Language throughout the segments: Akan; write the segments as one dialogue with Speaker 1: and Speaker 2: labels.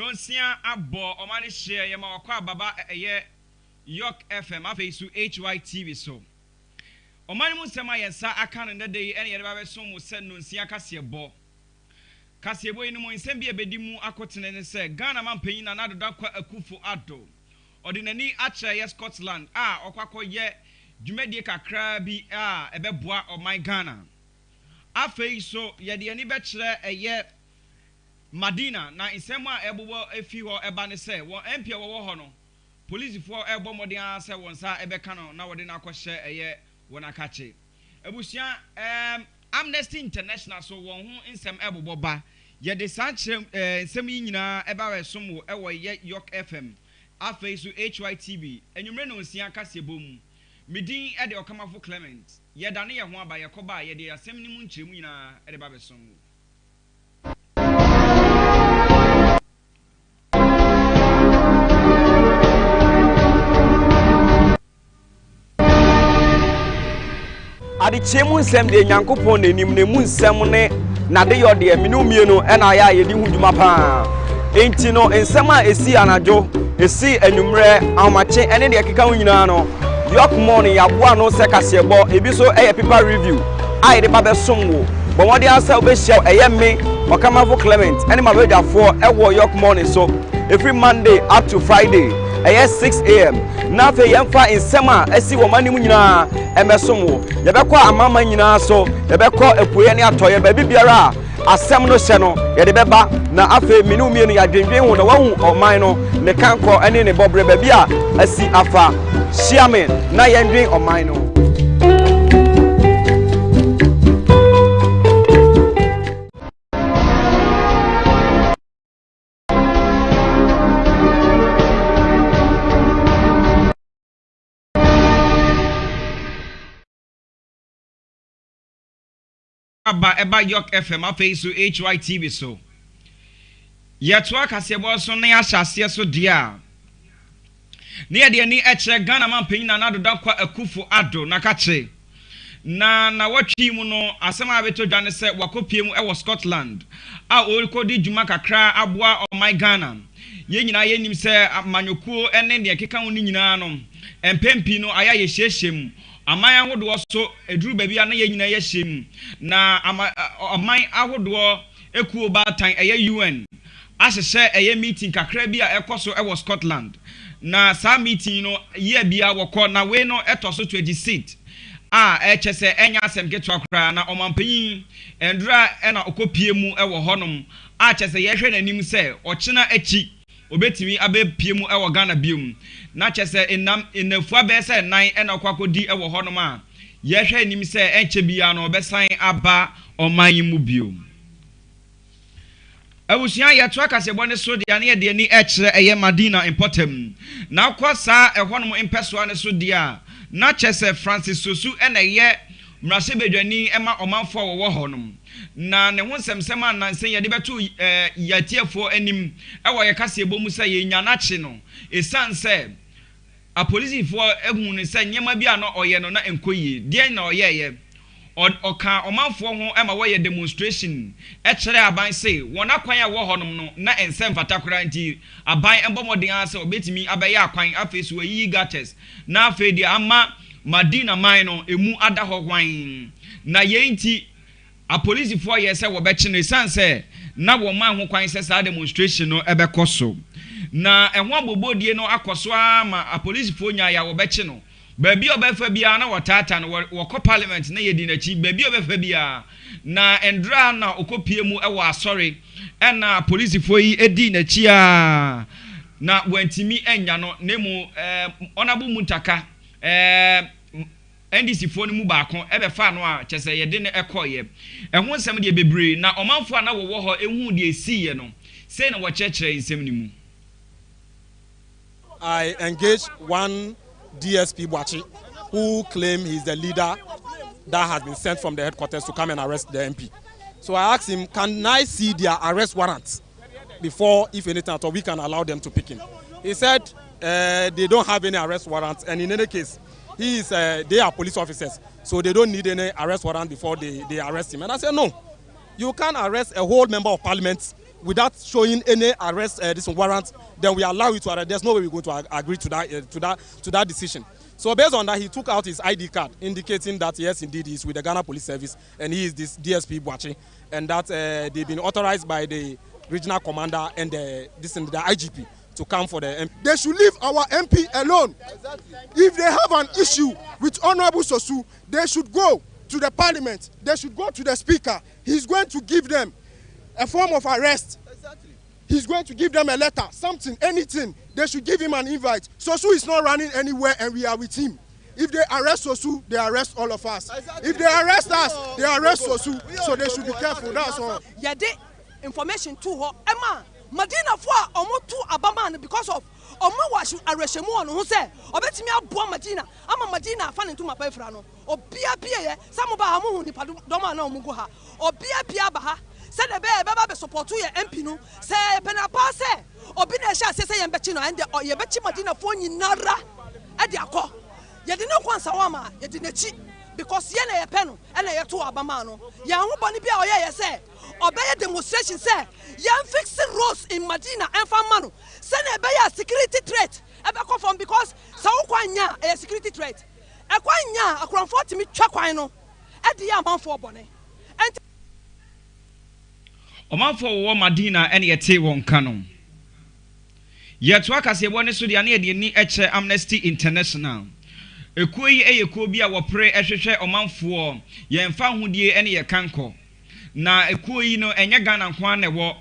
Speaker 1: nonsia abo omani share yema wakwa baba eye Yorke FM afeisu HYTV so omani mu sema yensa aka no ndede ene yede ba beso mu se nonsia kasebo kasebo yin mu nsem bi ebedi mu akotene ne se Ghana man panyin na nadoda kwa akufo ado ordinary ache ye Scotland okwakọ ye dwumedie kakra bi ebeboa oman Ghana afeiso yede ani be kire eye Madina na nsem a ebobo efi ho eba ne se won MP wo ho no police for ebo modern say won sa ebeka no na wode na akọhye eye won akache ebusia Amnesty International so won ho nsem ebobo ba ye de sanche nsem yi nyina eba we som wo ewo ye Yorke FM afei so HYTV enwumre no nsia kasebo mu midin e de Okamafo Clement ye dane ye ho aba ye koba ye de asem ni mu nkyeremu nyina e de ba be som wo
Speaker 2: ade chemu nsem de nyankopon nanim ne mu nsem ne na de yode minu mienu na ya ye di huduma pa enti no nsem a esi anajo esi anwumre amache ene de keka nyina no Yorke morning ya boa no se kasebo ebi so eye paper review ai de ba be somwo bo wode asa obehia eye me Okamafo Clement ene ma bedafo ewo Yorke morning so every Monday up to Friday 6 a.m. na fe yemfa insema esi wo manim nyina emesomo yebekọ amama nyina so yebekọ epuye ne atoye ba bibiara asem no hye no yede beba na afe minu mienu ya dwendwen ho na wahu oman no ne kanko ene ne bobre ba bia asi afa shiamen na yendwen oman no
Speaker 1: eba Yorke FM afeisu HYTV so yetwa kasebo so na ya hyase so dia ne ye ni eche Ghana man panyin na nadoda kwa akufo ado na kache na watwi mu no asema abeto dwane se wakopie mu ewo Scotland orikodi djuma kakra aboa oman Ghana ye nyina ye nim se amanyokuo ene ne keka ho ni nyina no empempi no aya ye hyehyem amai ahodo so eduru baabi a na ye nyina ye hyem na amai ahodo ekuo batan eye UN ahyehyɛ eye meeting kakra bi a ekoso ewo Scotland na sa meeting no ye bia wokɔ na we no etoso 26 echese enya asem ketwa kra na omampanyin endura na okopie mu ewo honom chese ye hwe nanim se ochina achi obetimi abepie mu ewo Ghana biom na chese enam enafua be se nan na kwakodi ewo honom a ye hwe nanim se enche bia na obesan aba oman mu biom awusia ye to akasebo ne so dia na ye de ni ekire eye Madina importem na kwasa ehonom impesoa ne so dia na chese Francis Sosu ena ye mrase bedwani ema omanfo wo honom na ne ho semsem ananse ye de beto yatiefo anim ewo ye kasebo mu se ye nya na chi no esanse a policefo ehun ne se nyema bia no oye no na enkoyi de na oye ye oka omanfo ho ema wo ye demonstration kire aban se won akwan a wo honom no na ensem fatakora nti aban embomodin ase obetimi abaye akwan afesu yi gates na afedi ama Madina mine emu ada ho hwan na ye nti a police for ye se wo be chi no sanse na wo man ho kwan se sa demonstration no ebekoso na ehwo abobodie no akoso ama a police for nya ya wo be chi no baabi obefa bia na wotata no wo parliament na ye di na chi baabi obefa bia na endra na okopie mu ewo asori na police for yi edi na chi a na wantimi enya no nemu onabu mutaka NDC fo ni mu baako ebefa no a chese ye de ne ekoye ehun nsem de bebre na omanfo na wo ho ehun de esiye no say na wo chekere nsem ni mu.
Speaker 3: I engaged one DSP Bwachi who claimed he's the leader that has been sent from the headquarters to come and arrest the MP. So I asked him, can I see their arrest warrants before, if anything at all, we can allow them to pick him? He said they don't have any arrest warrants, and in any case, they are police officers, so they don't need any arrest warrant before they arrest him. And I said, no, you can't arrest a whole member of parliament without showing any arrest this warrant, then we allow you to arrest. There's no way we're going to agree to that decision. So based on that, he took out his ID card, indicating that yes, indeed, he's with the Ghana Police Service and he is this DSP Boachi, and that they've been authorized by the regional commander and the IGP to come for the MP.
Speaker 4: They should leave our MP alone. Exactly. If they have an issue with Honorable Sosu, they should go to the parliament. They should go to the speaker. He's going to give them a form of arrest. Exactly. He's going to give them a letter, something, anything. They should give him an invite. Sosu is not running anywhere and we are with him. If they arrest Sosu, they arrest all of us. Exactly. If they arrest us, they arrest Sosu. So they should be careful. That's all.
Speaker 5: Yeah, the information to her. Emma, Madina for almost 2 Abaman because of Oma was arrest one who said, Obet me a boy Madina. I'm a Madina fan into my pefrano. Or Pia, some of our moon, Domano Mugoha, or Pia Baha. Said the bear support to your MP no say penapase obina sha say yem bechi no and or ye bechi Madina for nyinara e de akọ ye de no kwansa wama ye de nachi because ye na ye pe no e na ye to abama no ye ho boni bia o ye say obey demonstration say ye fix roads in Madina and famano say na be ya security threat e be come from because sa kwanya e security threat e kwanya akronfo timi twa kwan no e de ya manfo bone
Speaker 1: Omanfo wo Madina ene yete won kano. Yeto akase woni so de ane de ni eche Amnesty International. Ekuo yi eyekuo bi a wopre ehwehwe omanfo yemfa hodie ene ye kanko. Na ekuo yi no enye Ghana nkwa na wo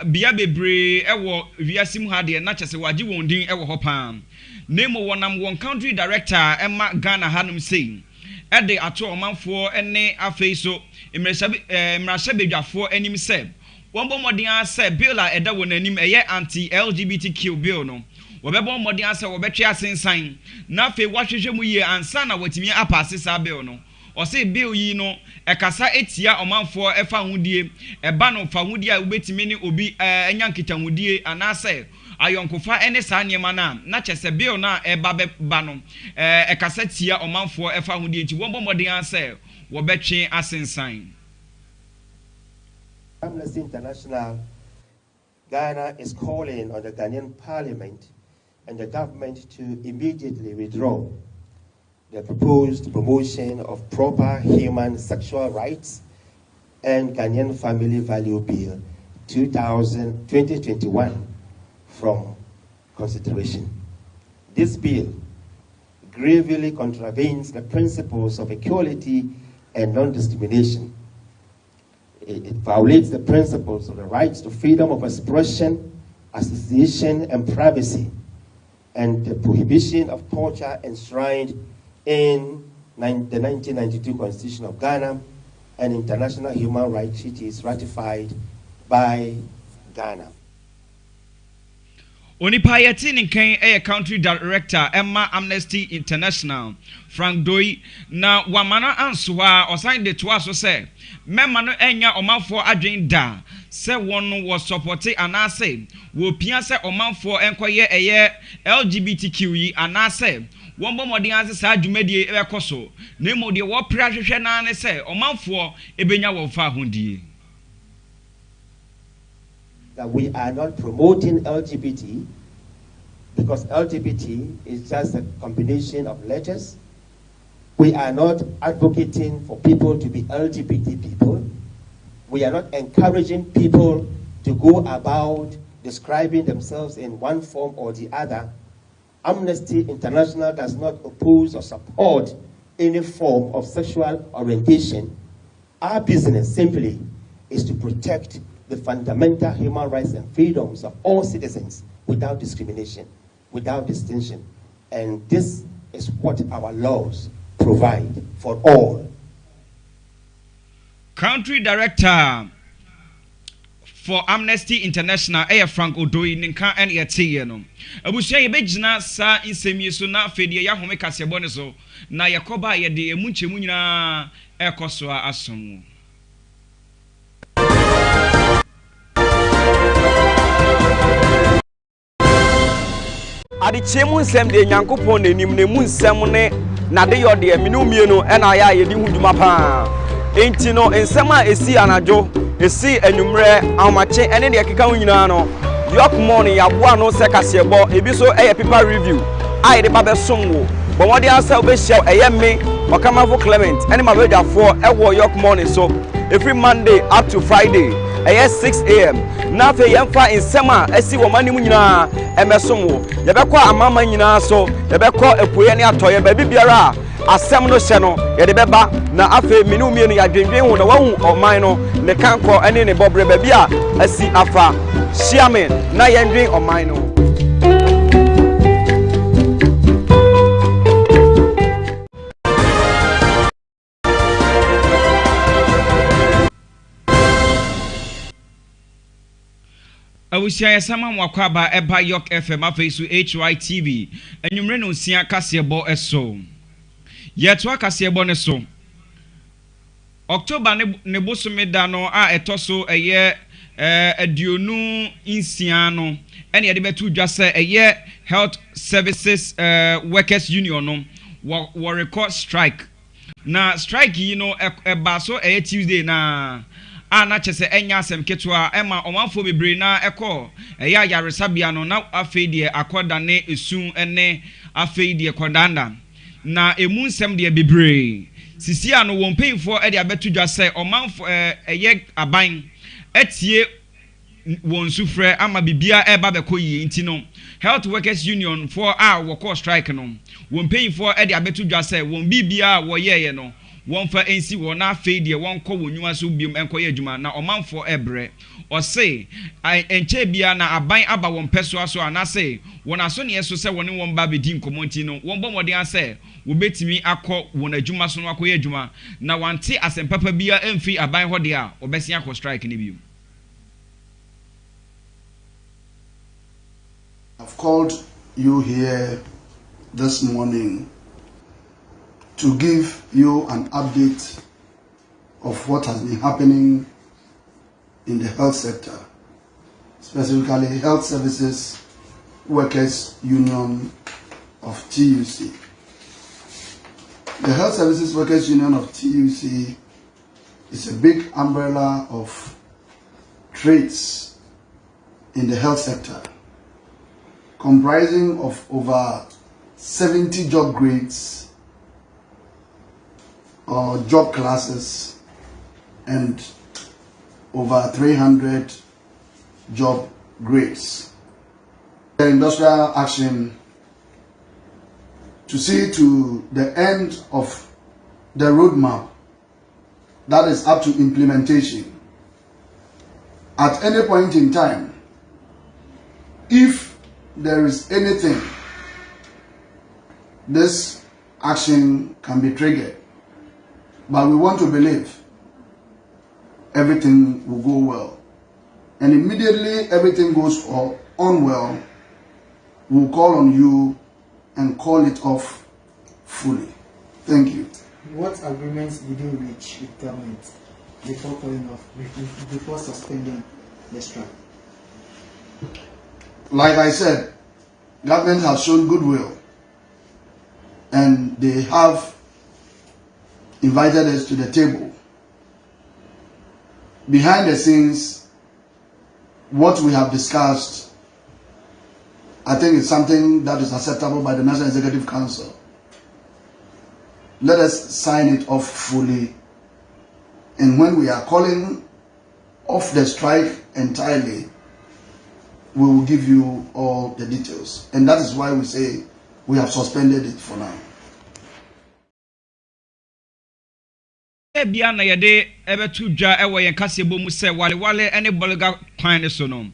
Speaker 1: bia bebre ewo wiasim ha de na chese waje won din ewo ho pam. Nemo wonam won country director Emma Ghana hanum sei. Ede ato omanfo ene afei so imrasha bedwafo anim se wombo modin ase bill a eda wonanim eye anti LGBTQ bill no wobebo modin ase wobetwe asensan na afei wahwehwe mu ye ansa na watimi apase sa bill no ose bill yi no ekasa etia omanfo efa hodie eba no fa hodie a wobetimi ni obi enyankita hodie anase ayonkofa ene sa niema na chese bill na eba ba no ekasa tia omanfo efa hodie ti wombo modin ase wobetwe asensan.
Speaker 6: Amnesty International, Ghana is calling on the Ghanaian Parliament and the government to immediately withdraw the proposed promotion of proper human sexual rights and Ghanaian Family Value Bill 2021 from consideration. This bill gravely contravenes the principles of equality and non-discrimination. It violates the principles of the rights to freedom of expression, association, and privacy, and the prohibition of torture enshrined in the 1992 Constitution of Ghana and international human rights treaties ratified by Ghana.
Speaker 1: Onipa yeti nkan eye country director Emma Amnesty International Frank Doi na wamana ansoa osan de to aso se memma no enya omanfo adwen da se won wo support anase wo pia se omanfo enkoye eye LGBTQ yi anase won bo modin ase sa adwumadie e bekoso na mo de wo pra hwehwe na ne se omanfo ebenya wo fa hodie.
Speaker 6: That we are not promoting LGBT because LGBT is just a combination of letters. We are not advocating for people to be LGBT people. We are not encouraging people to go about describing themselves in one form or the other. Amnesty International does not oppose or support any form of sexual orientation. Our business simply is to protect the fundamental human rights and freedoms of all citizens without discrimination, without distinction. And this is what our laws provide for all.
Speaker 1: Country Director for Amnesty International, Frank Odoi, Ninka and Yatiano. Abusia Yebejina sa insemiso na fedi ya home kasebone so na yakoba yede emunchemu nyina ekoso asomu.
Speaker 2: Adi chemu nsem de nyankopon nenim ne mu nsem ne na de yode minu mienu e na ya yedi huduma pa enti no nsem a esi anajo esi enumre awmache ene de keka nyina no Yorke morning yaboa no se kasebo ebi so paper review ai de ba besom wo but what they answer be show me Okamafo Clement ene ma be dafo ewo Yorke morning so every Monday up to Friday 6 a.m. na fe yemfa insema esi wo manim nyina emesom wo ye be kwa amama nyina so ye be kwa epoye ne atoye ba bibiara asem no hye no ye de beba na afe minu mienu ya dwendwen ho na wahu oman no ne kanko ene ne bobre ba bia asi afa shiamen na yendwen oman no
Speaker 1: awusia yesama mwakwaba eba Yorke FM afeisu HYTV enwumre no sia kasebo eso yeto akasebo ne so October ne bosomeda no a etoso eye aduonu insia no ene yede betu dwa se eye health services workers union no wo record strike na strike yi no eba so eye Tuesday na ana chese enya asem ketwa ema omanfo bebre na eko eya yaresabia no na afeidie akoda ne esun ene afeidie kodanda na emu nsem de bebre sisi ano won payfo e de abetu dwa se omanfo eye aban etie won sufre ama bibia eba bekoyi nti no health workers union for wo call strike no won payfo e de abetu dwa se won bibia wo yeye no won fa ensi won na afeidie won kɔ wonwuma so biom enkoye adwuma na omanfo ebre o say enche bia na aban aba won peso aso anase won aso ne eso se won won ba bedi nkomonti no won bomode ase wo betimi akɔ won adwuma so no akoye adwuma na wante asempapa bia emfi aban hode a obesi akɔ strike ne biom.
Speaker 7: I've called you here this morning to give you an update of what has been happening in the health sector, specifically Health Services Workers Union of TUC. The Health Services Workers Union of TUC is a big umbrella of trades in the health sector, comprising of over 70 job grades or job classes and over 300 job grades. The industrial action to see to the end of the roadmap that is up to implementation. At any point in time, if there is anything, this action can be triggered. But we want to believe everything will go well. And immediately everything goes on well, we'll call on you and call it off fully. Thank you.
Speaker 8: What agreements did you reach with government before calling off, before suspending the strike?
Speaker 7: Like I said, government has shown goodwill and they have invited us to the table. Behind the scenes, what we have discussed, I think it's something that is acceptable by the National Executive Council. Let us sign it off fully. And when we are calling off the strike entirely, we will give you all the details. And that is why we say we have suspended it for now.
Speaker 1: Bia na yede ebetu dwa ewo yen kasebo mu se wale ene bolga kwan ne so no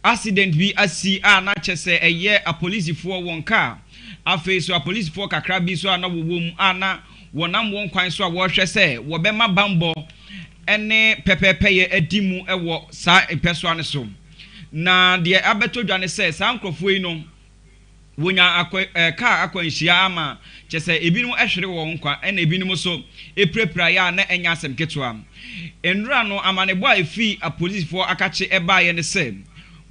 Speaker 1: accident bi asi a na chese eye a police fo won ka afi so a police fo kakra bi so na wowom ana wonam won kwan so a wo hwe se wo be ma bambo ene pepepe ye adimu ewo sa epeso ane so na de abetu dwa ne se sa nkrofo yi no wonya ka akwanhia ama chese ebinu ehwere wo nkwa ena ebinu so eprepra ya na enya asem ketwa enra no amanebo efi a police for akache eba ye ne se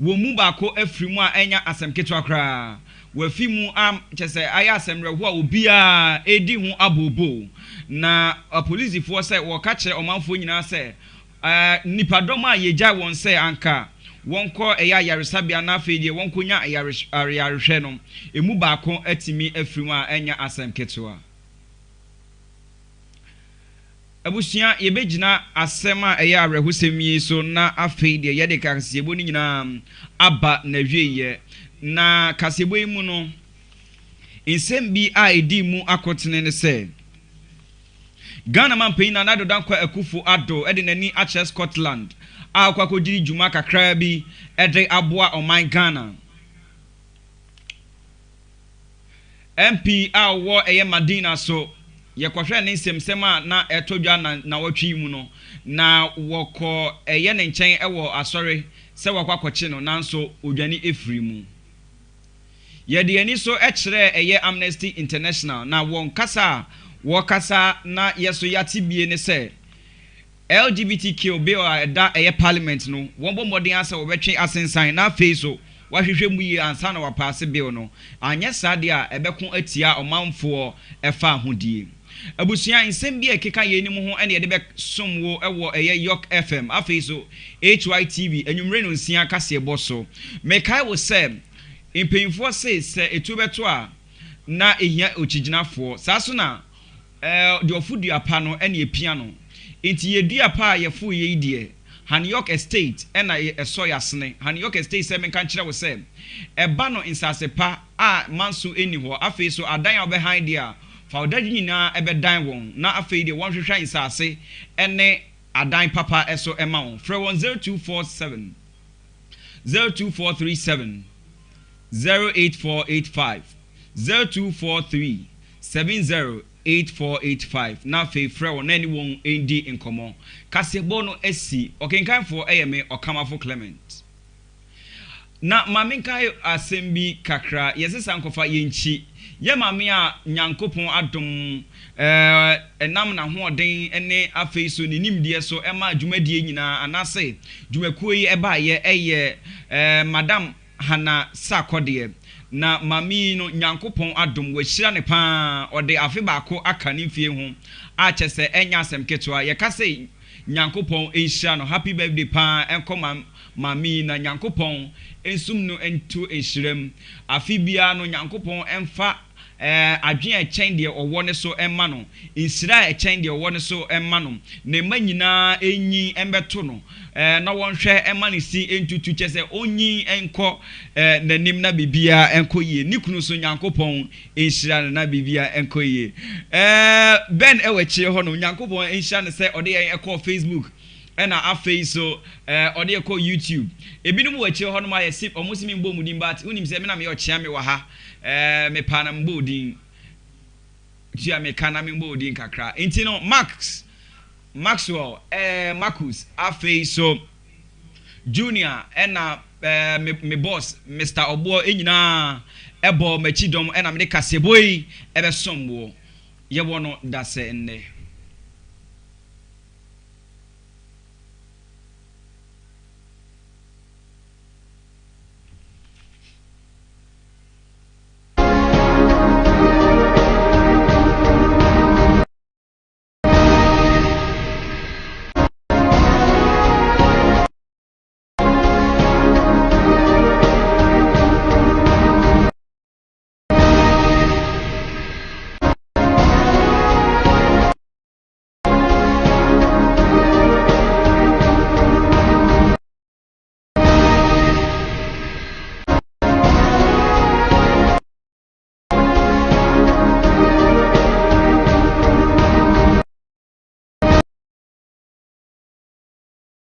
Speaker 1: wo mu ba ko afiri mu a enya asem ketwa kra wo afi mu chese aya asem reho a obi a edi hu abobo na a police for say wo kache omanfo nyina se nipadom a yegya won say anka wonko eya yaresabia na afeedie wonkonya ayarehwe no emu baako atimi afirimu a enya asem ketewa abusia yebegina asem a eya arehusemi so na afeedie yede kasebo ni nyina aba na hweye na kasebo yi mu no insem bi a edi mu akotene ne se Ghana man paying another dankwa ekufu ado ede nani ache Scotland a kwakodiri juma kakra bi ede aboa o my Ghana MP a wo eye Madina so ye kwahwe ne nsemsema na etodwa na watwi mu no na woko eye ne nchen ewo asori se wakwakoche no nanso odwane efiri mu ye de ani so ekire eye Amnesty International na won kasa wakasa na yeso yati bie ne se LGBTQ bill da eye parliament no won modern asa wo betwe asensan na face wahwehwe mu yi ansa na wapaase bill no anya sade a ebekon atia omanfo efa ahodie abusuan nsem bi ekeka yeni mu ho ene ye de be somwo ewo eye Yorke FM afeso HYTV enwumre no nsia kase boso mekai wo se impemfo se etubeto a na ehia ochiginafo saso na the ofudu apa no ene epia no enti yedua pa yefu ye die Yorke estate ena eso yasne Yorke estate se menka kire wo se eba no insase pa a manso eni ho afi so adan obehind dia fa odagi nyina ebedan won na afi de won hwehwa insase ene adan papa eso ema won frɛ 0247 02437 08485 0243 708485 na fe frɛ won ani won endi inkomo kasebo no esi okenkanfo eyeme Okamafo Clement na maminkai asembi kakra yesesa nkofa yenchi ye mame a nyankopon adom enam na hoɔden ene afeiso ne nimdeɛ so ema dwumadie nyina anase dwumakuo yi eba ye eye madam Hana Sakode na mami no nyankopon adom wahira ne pa ode afi baako aka ne fie ho a kyese enya asem ketwa ye ka sei nyankopon enhira no happy birthday pa enko mami na nyankopon ensum no ento enhirem afi bia no nyankopon emfa adwen echen de owo ne so emma no ensira echen de owo ne so emma no ne manyina enyi embeto no na wonhwe emma ne si entutu kyese onyi enko nanim na bibia enko ye nikunu so nyankopon enhira na bibia enko ye ben ewechi ho no nyankopon enhira ne se ode ye ekọ Facebook ena afei so ode ekọ YouTube ebinum wachi ho no ma ye sip omosimi mbo mudin bat unim se me na me ochia me wa ha me pana mbodin tia me kana me mbodin kakra enti no Maxwell Marcus afei so Junior ena me boss Mr. Obo enyina ebo machidom ena me kaseboyi ebe somwo ye wono dase enne